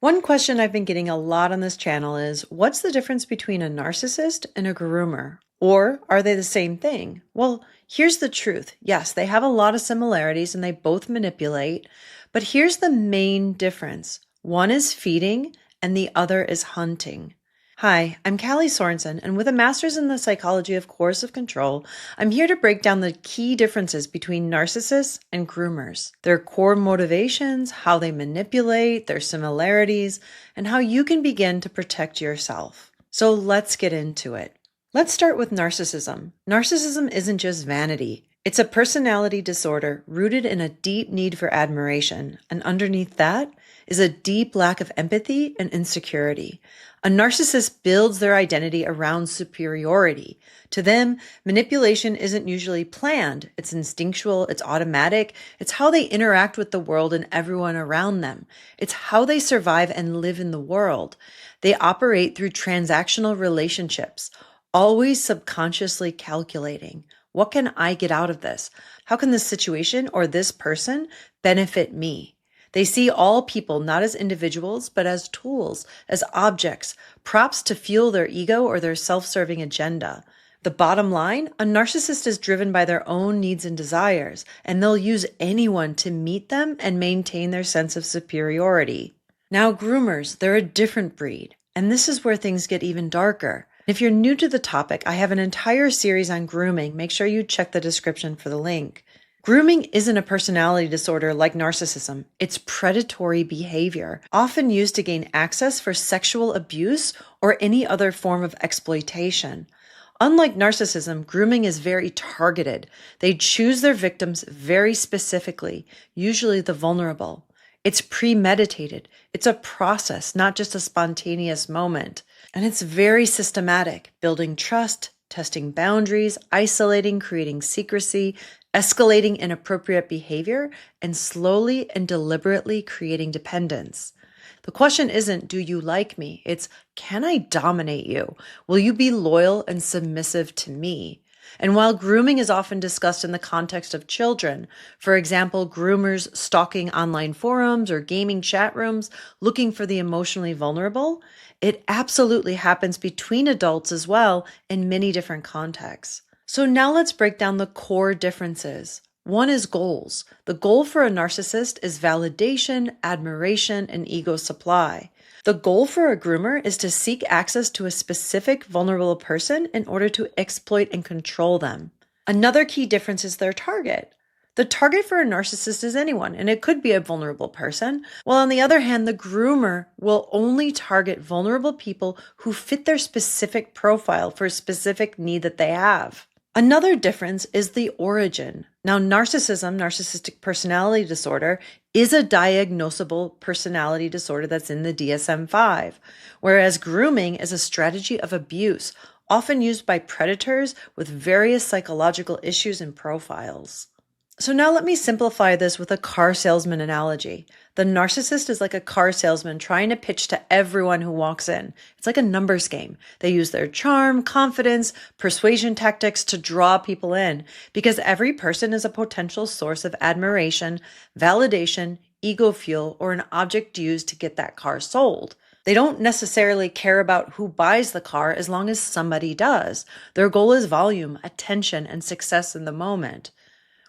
One question I've been getting a lot on this channel is, what's the difference between a narcissist and a groomer? Or are they the same thing? Well, here's the truth. Yes, they have a lot of similarities and they both manipulate, but here's the main difference. One is feeding and the other is hunting. Hi, I'm Callie Sorensen, and with a master's in the Psychology of Coercive Control, I'm here to break down the key differences between narcissists and groomers, their core motivations, how they manipulate, their similarities, and how you can begin to protect yourself. So let's get into it. Let's start with narcissism. Narcissism isn't just vanity. It's a personality disorder rooted in a deep need for admiration, and underneath that is a deep lack of empathy and insecurity. A narcissist builds their identity around superiority. To them, manipulation isn't usually planned. It's instinctual, it's automatic, it's how they interact with the world and everyone around them. It's how they survive and live in the world. They operate through transactional relationships, always subconsciously calculating. What can I get out of this? How can this situation or this person benefit me? They see all people not as individuals, but as tools, as objects, props to fuel their ego or their self-serving agenda. The bottom line, a narcissist is driven by their own needs and desires, and they'll use anyone to meet them and maintain their sense of superiority. Now, groomers, they're a different breed, and this is where things get even darker. If you're new to the topic, I have an entire series on grooming. Make sure you check the description for the link. Grooming isn't a personality disorder like narcissism. It's predatory behavior, often used to gain access for sexual abuse or any other form of exploitation. Unlike narcissism, grooming is very targeted. They choose their victims very specifically, usually the vulnerable. It's premeditated. It's a process, not just a spontaneous moment. And it's very systematic, building trust, testing boundaries, isolating, creating secrecy, escalating inappropriate behavior, and slowly and deliberately creating dependence. The question isn't, do you like me? It's, can I dominate you? Will you be loyal and submissive to me? And while grooming is often discussed in the context of children, for example, groomers stalking online forums or gaming chat rooms looking for the emotionally vulnerable, it absolutely happens between adults as well in many different contexts. So now let's break down the core differences. One is goals. The goal for a narcissist is validation, admiration, and ego supply. The goal for a groomer is to seek access to a specific vulnerable person in order to exploit and control them. Another key difference is their target. The target for a narcissist is anyone, and it could be a vulnerable person, while on the other hand, the groomer will only target vulnerable people who fit their specific profile for a specific need that they have. Another difference is the origin. Now, narcissism, narcissistic personality disorder, is a diagnosable personality disorder that's in the DSM-5, whereas grooming is a strategy of abuse, often used by predators with various psychological issues and profiles. So now let me simplify this with a car salesman analogy. The narcissist is like a car salesman trying to pitch to everyone who walks in. It's like a numbers game. They use their charm, confidence, persuasion tactics to draw people in because every person is a potential source of admiration, validation, ego fuel, or an object used to get that car sold. They don't necessarily care about who buys the car as long as somebody does. Their goal is volume, attention, and success in the moment.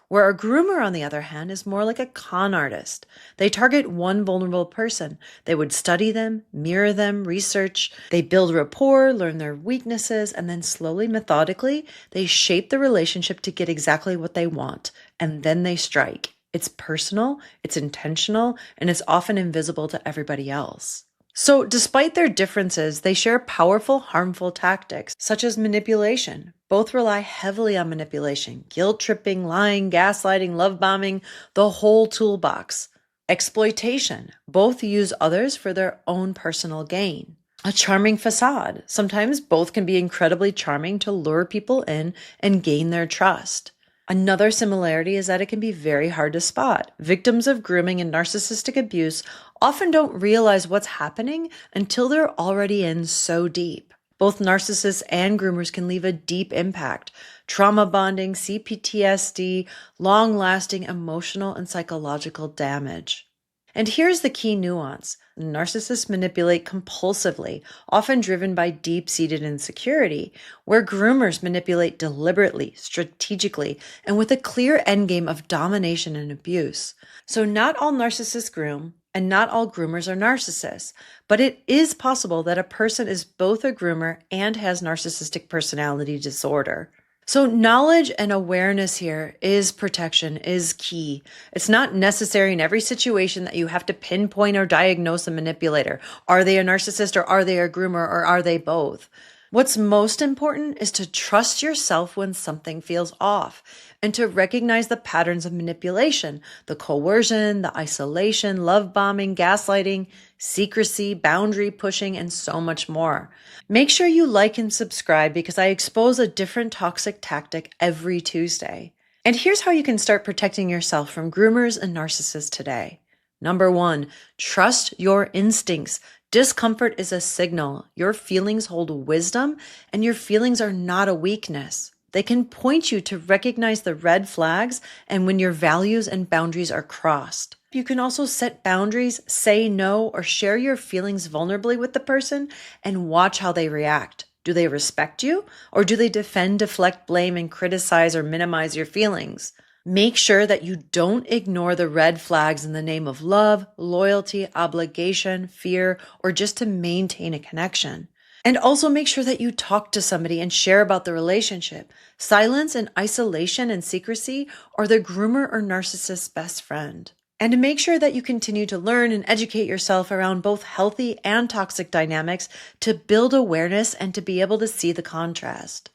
Where a groomer, on the other hand, is more like a con artist. They target one vulnerable person. They would study them, mirror them, research. They build rapport, learn their weaknesses, and then slowly, methodically, they shape the relationship to get exactly what they want. And then they strike. It's personal, it's intentional, and it's often invisible to everybody else. So despite their differences, they share powerful, harmful tactics, such as manipulation. Both rely heavily on manipulation, guilt-tripping, lying, gaslighting, love bombing, the whole toolbox. Exploitation. Both use others for their own personal gain. A charming facade. Sometimes both can be incredibly charming to lure people in and gain their trust. Another similarity is that it can be very hard to spot. Victims of grooming and narcissistic abuse often don't realize what's happening until they're already in so deep. Both narcissists and groomers can leave a deep impact. Trauma bonding, CPTSD, long-lasting emotional and psychological damage. And here's the key nuance. Narcissists manipulate compulsively, often driven by deep-seated insecurity, where groomers manipulate deliberately, strategically, and with a clear endgame of domination and abuse. So not all narcissists groom, and not all groomers are narcissists, but it is possible that a person is both a groomer and has narcissistic personality disorder. So knowledge and awareness here is protection, is key. It's not necessary in every situation that you have to pinpoint or diagnose a manipulator. Are they a narcissist, or are they a groomer, or are they both? What's most important is to trust yourself when something feels off, and to recognize the patterns of manipulation, the coercion, the isolation, love bombing, gaslighting, secrecy, boundary pushing, and so much more. Make sure you like and subscribe because I expose a different toxic tactic every Tuesday. And here's how you can start protecting yourself from groomers and narcissists today. Number 1, trust your instincts. Discomfort is a signal. Your feelings hold wisdom, and your feelings are not a weakness. They can point you to recognize the red flags and when your values and boundaries are crossed. You can also set boundaries, say no, or share your feelings vulnerably with the person and watch how they react. Do they respect you, or do they defend, deflect, blame, and criticize or minimize your feelings? Make sure that you don't ignore the red flags in the name of love, loyalty, obligation, fear, or just to maintain a connection. And also make sure that you talk to somebody and share about the relationship. Silence and isolation and secrecy are the groomer or narcissist's best friend. And to make sure that you continue to learn and educate yourself around both healthy and toxic dynamics to build awareness and to be able to see the contrast.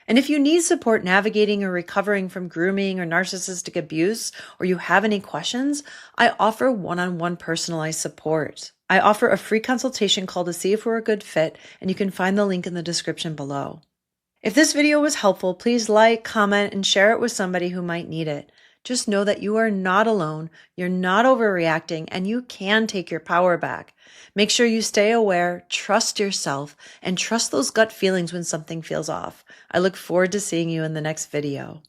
And if you need support navigating or recovering from grooming or narcissistic abuse, or you have any questions, I offer one-on-one personalized support. I offer a free consultation call to see if we're a good fit, and you can find the link in the description below. If this video was helpful, please like, comment, and share it with somebody who might need it. Just know that you are not alone, you're not overreacting, and you can take your power back. Make sure you stay aware, trust yourself, and trust those gut feelings when something feels off. I look forward to seeing you in the next video.